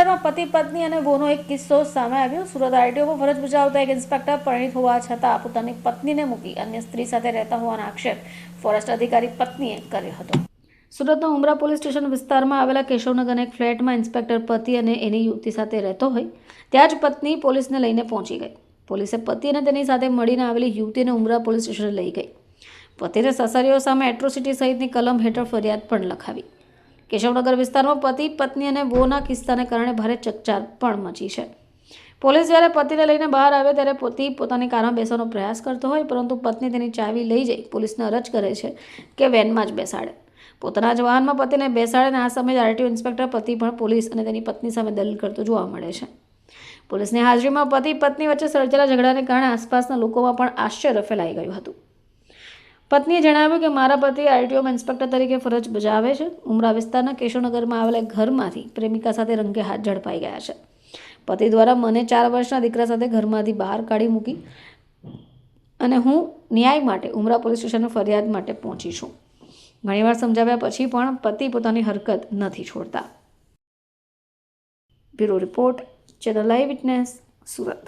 વિસ્તારમાં પતિ પત્ની અને વહુનો એક કિસ્સો સામે આવ્યો। સુરત આરટીઓમાં ફરજ બજાવતા એક ઇન્સ્પેક્ટર પરિણીત હોવા છતાં પોતાની પત્નીને મૂકી અન્ય સ્ત્રી સાથે રહેતા હોવાનો આક્ષેપ ફોરેસ્ટ અધિકારી પત્નીએ કર્યો હતો। સુરતના ઉમરા પોલીસ સ્ટેશન વિસ્તારમાં આવેલા કેશવનગરના એક ફ્લેટમાં ઇન્સ્પેક્ટર પતિ અને એની યુવતી સાથે રહેતો હોય ત્યાં જ પત્ની પોલીસને લઈને પહોંચી ગઈ। પોલીસે પતિ અને તેની સાથે મળીને આવેલી યુવતીને ઉમરા પોલીસ સ્ટેશને લઈ ગઈ। પતિને સસરીઓ સામે એટ્રોસિટી સહિતની કલમ હેઠળ ફરિયાદ પણ લખાવી। કેશવનગર વિસ્તારમાં પતિ પત્ની અને વહુના કિસ્સાને કારણે ભારે ચકચાર પણ મચી છે। પોલીસ જ્યારે પતિને લઈને બહાર આવે ત્યારે પતિ પોતાની કારમાં બેસવાનો પ્રયાસ કરતો હોય પરંતુ પત્ની તેની ચાવી લઈ જઈ પોલીસને અરજ કરે છે કે વેનમાં જ બેસાડે। પોતાના જ વાહનમાં પતિને બેસાડે અને આ સમયે આરટીઓ ઇન્સ્પેક્ટર પતિ પણ પોલીસ અને તેની પત્ની સામે દલીલ કરતો જોવા મળે છે। પોલીસની હાજરીમાં પતિ પત્ની વચ્ચે સર્જાયેલા ઝઘડાને કારણે આસપાસના લોકોમાં પણ આશ્ચર્ય ફેલાઈ ગયું હતું। પત્નીએ જણાવ્યું કે મારા પતિ આરટીઓમાં ઇન્સ્પેક્ટર તરીકે ફરજ બજાવે છે। ઉમરા વિસ્તારના કેશવનગરમાં આવેલા ઘરમાંથી પ્રેમિકા સાથે રંગે હાથ ઝડપાઈ ગયા છે। પતિ દ્વારા મને 4 વર્ષના દીકરા સાથે ઘરમાંથી બહાર કાઢી મૂકી અને હું ન્યાય માટે ઉમરા પોલીસ સ્ટેશને ફરિયાદ માટે પહોંચી છું। ઘણીવાર સમજાવ્યા પછી પણ પતિ પોતાની હરકત નથી છોડતા। Bureau report, channel live witness, Surat.